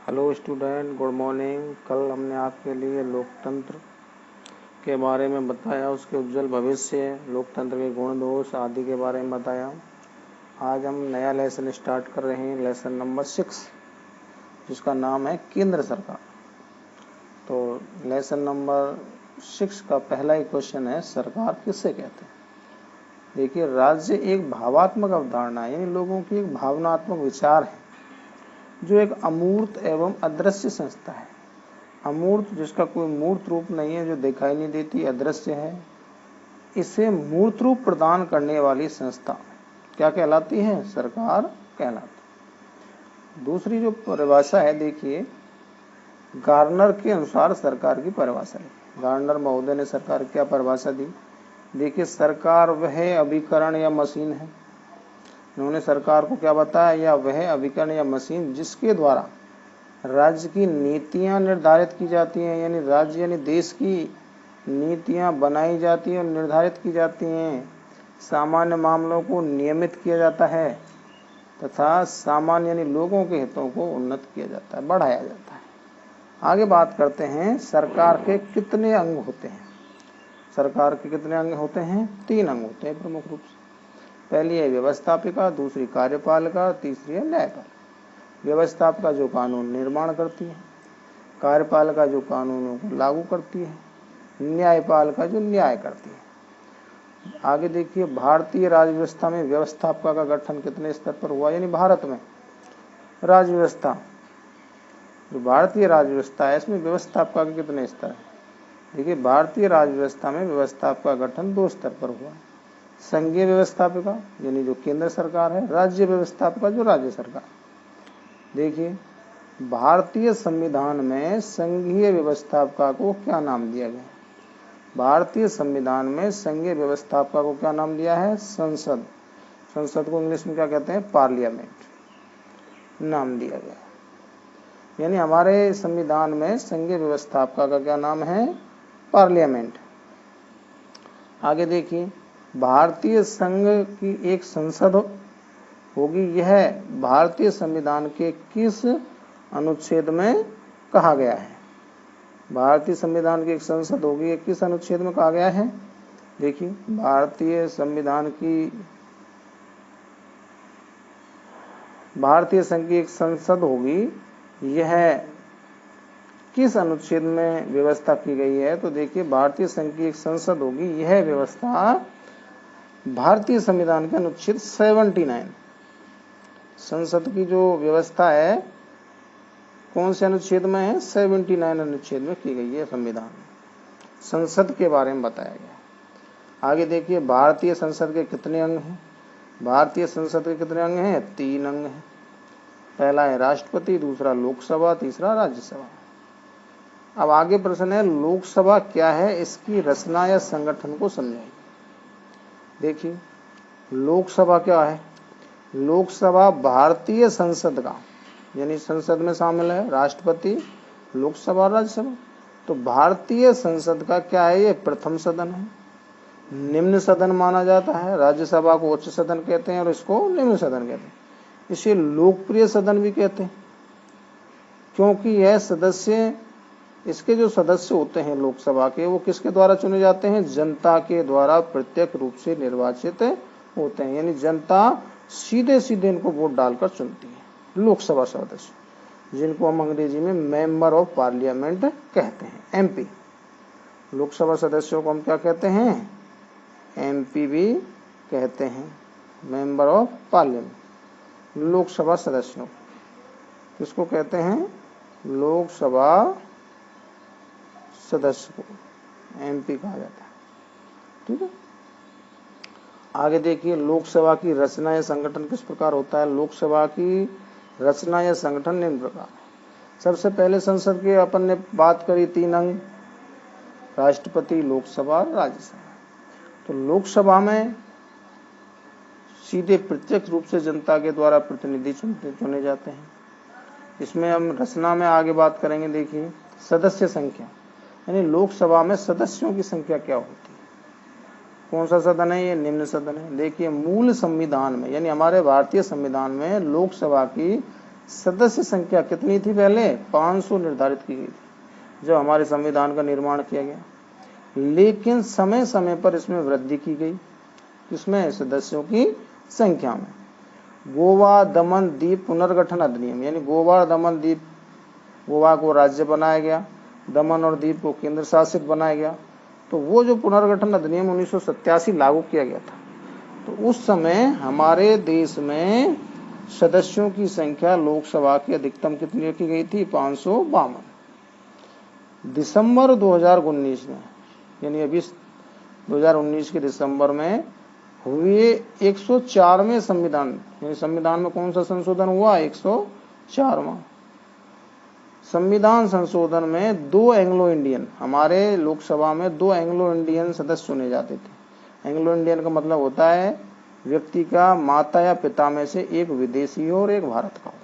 Hello student, good morning. कल हमने आपके लिए लोकतंत्र के बारे में बताया, उसके उज्जवल भविष्य, लोकतंत्र के गुण दोष आदि के बारे में बताया। आज हम नया लेसन स्टार्ट कर रहे हैं, लेसन नंबर 6, जिसका नाम है केंद्र सरकार। तो लेसन नंबर 6 का पहला ही क्वेश्चन है, सरकार किसे कहते हैं। देखिए, राज्य एक भावात्मक अवधारणा है, यानी लोगों की एक भावनात्मक विचार है जो एक अमूर्त एवं अदृश्य संस्था है। अमूर्त, जिसका कोई मूर्त रूप नहीं है, जो दिखाई नहीं देती, अदृश्य है। इसे मूर्त रूप प्रदान करने वाली संस्था क्या कहलाती है? सरकार कहलाती। दूसरी जो परिभाषा है, देखिए, गार्नर के अनुसार सरकार की परिभाषा है। गार्नर महोदय ने सरकार क्या परिभाषा दी? देखिए, सरकार वह अभिकरण या मशीन है। उन्होंने सरकार को क्या बताया? या वह अभिकरण या मशीन जिसके द्वारा राज्य की नीतियां निर्धारित की जाती हैं, यानी राज्य यानी देश की नीतियां बनाई जाती हैं और निर्धारित की जाती हैं। सामान्य मामलों को नियमित किया जाता है तथा सामान्य यानी लोगों के हितों को उन्नत किया जाता है, बढ़ाया जाता है। आगे बात करते हैं, सरकार के कितने अंग होते हैं। सरकार के कितने अंग होते हैं? 3 अंग होते हैं प्रमुख रूप से। पहली है व्यवस्थापिका, दूसरी कार्यपालिका, तीसरी है न्यायपालिका। व्यवस्थापिका जो कानून निर्माण करती है, कार्यपालिका जो कानूनों को लागू करती है, न्यायपालिका जो न्याय करती है। आगे देखिए, भारतीय राज्य व्यवस्था में व्यवस्थापिका का गठन कितने स्तर पर हुआ, यानी भारत में राज्य व्यवस्था, जो भारतीय राज्य व्यवस्था है, इसमें व्यवस्थापिका के कितने स्तर हैं? देखिए, भारतीय राज्य व्यवस्था में व्यवस्थापिका का गठन 2 स्तर पर हुआ। संघीय व्यवस्थापिका यानी जो केंद्र सरकार है, राज्य व्यवस्थापिका जो राज्य सरकार। देखिए, भारतीय संविधान में संघीय व्यवस्थापिका को क्या नाम दिया गया? भारतीय संविधान में संघीय व्यवस्थापिका को क्या नाम दिया है? संसद। संसद को इंग्लिश में क्या कहते हैं? पार्लियामेंट नाम दिया गया। यानी हमारे संविधान में संघीय व्यवस्थापिका का क्या नाम है? पार्लियामेंट। आगे देखिए, भारतीय संघ की एक संसद होगी, यह भारतीय संविधान के किस अनुच्छेद में कहा गया है? भारतीय संविधान की एक संसद होगी, यह किस अनुच्छेद में कहा गया है? देखिए, भारतीय संघ की एक संसद होगी, यह किस अनुच्छेद में व्यवस्था की गई है? तो देखिए, भारतीय संघ की एक संसद होगी, यह व्यवस्था भारतीय संविधान के अनुच्छेद 79, संसद की जो व्यवस्था है, कौन से अनुच्छेद में है? 79 अनुच्छेद में की गई है। संविधान संसद के बारे में बताया गया। आगे देखिए, भारतीय संसद के कितने अंग हैं? भारतीय संसद के कितने अंग हैं? 3 अंग हैं। पहला है राष्ट्रपति, दूसरा लोकसभा, तीसरा राज्यसभा। अब आगे प्रश्न है, लोकसभा क्या है, इसकी रचना या संगठन को समझाइए। देखिए, लोकसभा क्या है? लोकसभा भारतीय संसद का, यानी संसद में शामिल है राष्ट्रपति, लोकसभा, राज्यसभा। तो भारतीय संसद का क्या है? ये प्रथम सदन है, निम्न सदन माना जाता है। राज्यसभा को उच्च सदन कहते हैं और इसको निम्न सदन कहते हैं। इसे लोकप्रिय सदन भी कहते हैं, क्योंकि यह सदस्य, इसके जो सदस्य होते हैं लोकसभा के, वो किसके द्वारा चुने जाते हैं? जनता के द्वारा प्रत्यक्ष रूप से निर्वाचित होते हैं, यानी जनता सीधे सीधे इनको वोट डालकर चुनती है। लोकसभा सदस्य, जिनको हम अंग्रेजी में मेंबर ऑफ पार्लियामेंट कहते हैं, एमपी। लोकसभा सदस्यों को हम क्या कहते हैं? एमपी भी कहते हैं, मेंबर ऑफ पार्लियामेंट। लोकसभा सदस्यों किसको कहते हैं? लोकसभा सदस्य को एमपी कहा जाता है। ठीक है। आगे देखिए, लोकसभा की रचना या संगठन किस प्रकार होता है? लोकसभा की रचना या संगठन निम्न प्रकार है। सबसे पहले संसद के अपन ने बात करी 3 अंग, राष्ट्रपति, लोकसभा, राज्यसभा। तो लोकसभा में सीधे प्रत्यक्ष रूप से जनता के द्वारा प्रतिनिधि चुने जाते हैं। इसमें हम रचना में आगे बात करेंगे। देखिए, सदस्य संख्या, यानी लोकसभा में सदस्यों की संख्या क्या होती है? कौन सा सदन है? ये निम्न सदन है। देखिए, मूल संविधान में, यानी हमारे भारतीय संविधान में लोकसभा की सदस्य संख्या कितनी थी पहले? 500 निर्धारित की गई थी जब हमारे संविधान का निर्माण किया गया, लेकिन समय समय पर इसमें वृद्धि की गई। किसमें? सदस्यों की संख्या में। गोवा दमन द्वीप पुनर्गठन अधिनियम, यानी गोवा दमन द्वीप, गोवा को राज्य बनाया गया, दमन और द्वीप को केंद्र शासित बनाया गया। तो वो जो पुनर्गठन अधिनियम 1987 लागू किया गया था, तो उस समय हमारे देश में सदस्यों की संख्या लोकसभा की अधिकतम कितनी रखी गई थी? 552। दिसंबर 2019 में, यानी अभी 2019 के दिसंबर में हुए 104वें संविधान, यानी संविधान में कौन सा संशोधन हुआ? 104वां संविधान संशोधन में 2 एंग्लो इंडियन, हमारे लोकसभा में 2 एंग्लो इंडियन सदस्य चुने जाते थे। एंग्लो इंडियन का मतलब होता है व्यक्ति का माता या पिता में से एक विदेशी हो और एक भारत का हो,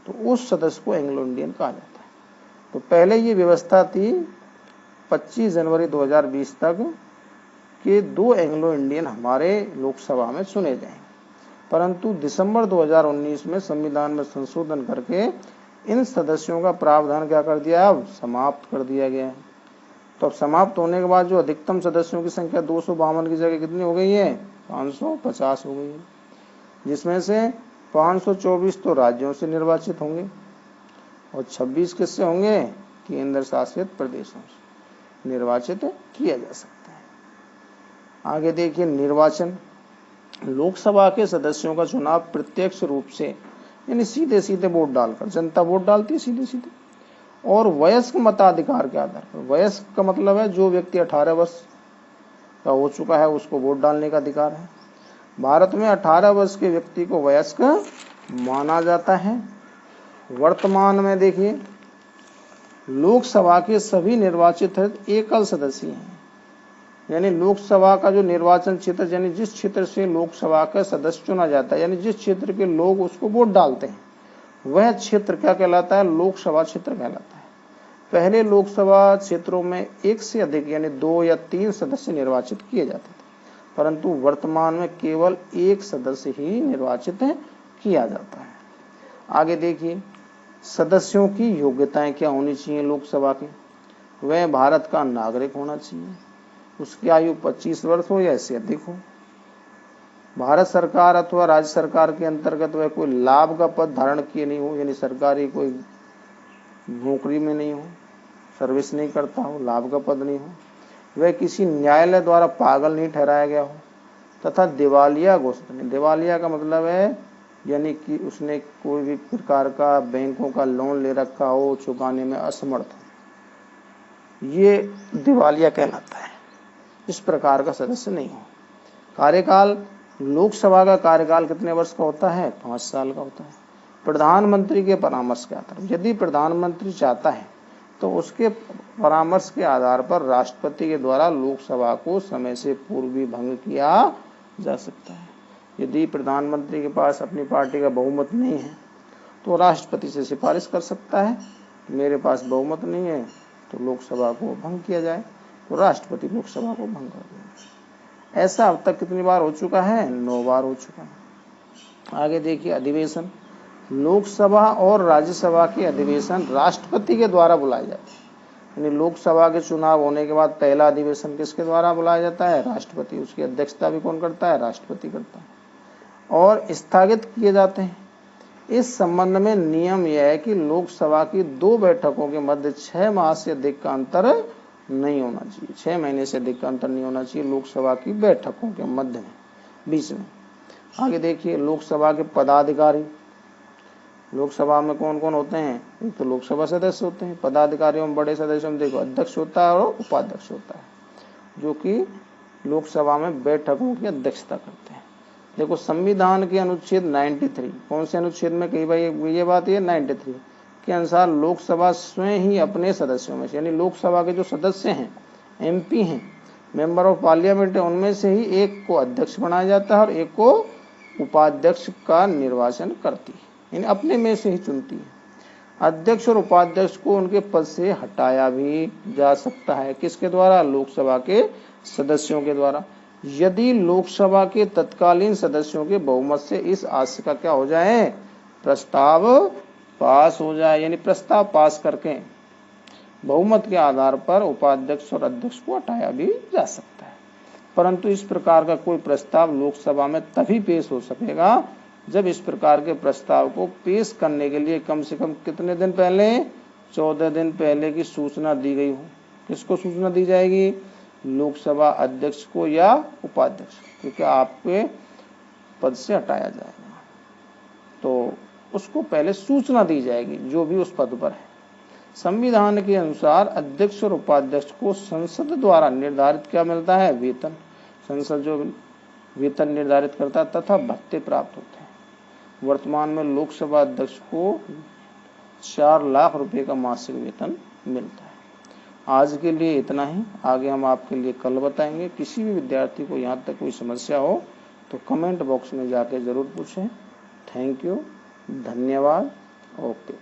तो उस सदस्य को एंग्लो इंडियन कहा जाता है। तो पहले ये व्यवस्था थी 25 जनवरी 2020 तक कि 2 एंग्लो इंडियन हमारे लोकसभा में चुने जाएंगे, परंतु दिसंबर 2019 में संविधान में संशोधन करके इन सदस्यों का प्रावधान क्या कर दिया? अब समाप्त कर दिया गया है। तो अब समाप्त होने के बाद जो अधिकतम सदस्यों की संख्या 252 की जगह कितनी हो गई है? 550 हो गई है, जिसमें से 524 तो राज्यों से निर्वाचित होंगे और 26 किससे होंगे? केंद्र शासित प्रदेशों से निर्वाचित किया जा सकता है। आगे देखिए निर्वाचन। लोकसभा के सदस्यों का चुनाव प्रत्यक्ष रूप से, यानी सीधे सीधे वोट डालकर, जनता वोट डालती है सीधे सीधे, और वयस्क मताधिकार के आधार पर। वयस्क का मतलब है जो व्यक्ति 18 वर्ष का हो चुका है उसको वोट डालने का अधिकार है। भारत में 18 वर्ष के व्यक्ति को वयस्क माना जाता है। वर्तमान में देखिए लोकसभा के सभी निर्वाचित एकल सदस्य हैं, यानी लोकसभा का जो निर्वाचन क्षेत्र, यानी जिस क्षेत्र से लोकसभा का सदस्य चुना जाता है, यानी जिस क्षेत्र के लोग उसको वोट डालते हैं, वह क्षेत्र क्या कहलाता है? लोकसभा क्षेत्र कहलाता है। पहले लोकसभा क्षेत्रों में एक से अधिक यानी 2 या 3 सदस्य निर्वाचित किए जाते थे, परंतु वर्तमान में केवल एक सदस्य ही निर्वाचित किया जाता है। आगे देखिए सदस्यों की योग्यताएं क्या होनी चाहिए लोकसभा की? वह भारत का नागरिक होना चाहिए, उसकी आयु 25 वर्ष हो या इससे अधिक हो, भारत सरकार अथवा राज्य सरकार के अंतर्गत वह कोई लाभ का पद धारण किए नहीं हो, यानी सरकारी कोई नौकरी में नहीं हो, सर्विस नहीं करता हो, लाभ का पद नहीं हो, वह किसी न्यायालय द्वारा पागल नहीं ठहराया गया हो, तथा दिवालिया घोषित नहीं। दिवालिया का मतलब है यानी कि उसने कोई भी प्रकार का बैंकों का लोन ले रखा हो, चुकाने में असमर्थ हो, ये दिवालिया कहलाता है। इस प्रकार का सदस्य नहीं हो। कार्यकाल, लोकसभा का कार्यकाल कितने वर्ष का होता है? 5 साल का होता है। प्रधानमंत्री के परामर्श के आधार पर, यदि प्रधानमंत्री चाहता है तो उसके परामर्श के आधार पर राष्ट्रपति के द्वारा लोकसभा को समय से पूर्व भी भंग किया जा सकता है। यदि प्रधानमंत्री के पास अपनी पार्टी का बहुमत नहीं है तो राष्ट्रपति से सिफारिश कर सकता है, मेरे पास बहुमत नहीं है तो लोकसभा को भंग किया जाए, तो राष्ट्रपति लोकसभा को भंग कर देगा। ऐसा अब तक कितनी बार हो चुका है? 9 बार हो चुका है। आगे देखिए अधिवेशन। लोकसभा और राज्यसभा के अधिवेशन राष्ट्रपति के द्वारा बुलाए जाते हैं, यानी लोकसभा के चुनाव होने के बाद पहला अधिवेशन किसके द्वारा बुलाया जाता है? राष्ट्रपति। उसकी अध्यक्षता भी कौन करता है? राष्ट्रपति करता है, और स्थगित किए जाते हैं। इस संबंध में नियम यह है कि लोकसभा की 2 बैठकों के मध्य 6 माह से अधिक का अंतर नहीं होना चाहिए। 6 महीने से अधिक का अंतर नहीं होना चाहिए लोकसभा की बैठकों के मध्य में, बीच में। आगे देखिए लोकसभा के पदाधिकारी। लोकसभा में कौन कौन होते हैं? एक तो लोकसभा सदस्य होते हैं। पदाधिकारियों में बड़े सदस्यों में देखो अध्यक्ष होता है और उपाध्यक्ष होता है, जो कि लोकसभा में बैठकों की अध्यक्षता करते हैं। देखो संविधान के अनुच्छेद 93, कौन से अनुच्छेद में कही भाई ये बात है? 93 के अनुसार लोकसभा स्वयं ही अपने सदस्यों में से, यानी लोकसभा के जो सदस्य हैं, MP हैं, मेंबर ऑफ पार्लियामेंट है, उनमें से ही एक को अध्यक्ष बनाया जाता है और एक को उपाध्यक्ष का निर्वाचन करती है, यानी अपने में से ही चुनती है। अध्यक्ष और उपाध्यक्ष को उनके पद से हटाया भी जा सकता है। किसके द्वारा? लोकसभा के सदस्यों के द्वारा। यदि लोकसभा के तत्कालीन सदस्यों के बहुमत से इस आशय का क्या हो जाए? प्रस्ताव पास हो जाए, यानी प्रस्ताव पास करके बहुमत के आधार पर उपाध्यक्ष और अध्यक्ष को हटाया भी जा सकता है। परंतु इस प्रकार का कोई प्रस्ताव लोकसभा में तभी पेश हो सकेगा जब इस प्रकार के प्रस्ताव को पेश करने के लिए कम से कम कितने दिन पहले, 14 दिन पहले की सूचना दी गई हो। किसको सूचना दी जाएगी? लोकसभा अध्यक्ष को या उपाध्यक्ष, क्योंकि आपके पद से हटाया जाएगा तो उसको पहले सूचना दी जाएगी जो भी उस पद पर है। संविधान के अनुसार अध्यक्ष और उपाध्यक्ष को संसद द्वारा निर्धारित क्या मिलता है? वेतन। संसद जो वेतन निर्धारित करता है तथा भत्ते प्राप्त होते हैं। वर्तमान में लोकसभा अध्यक्ष को 4 लाख रुपए का मासिक वेतन मिलता है। आज के लिए इतना ही, आगे हम आपके लिए कल बताएंगे। किसी भी विद्यार्थी को यहाँ तक कोई समस्या हो तो कमेंट बॉक्स में जाके जरूर पूछें। थैंक यू, धन्यवाद, ओके।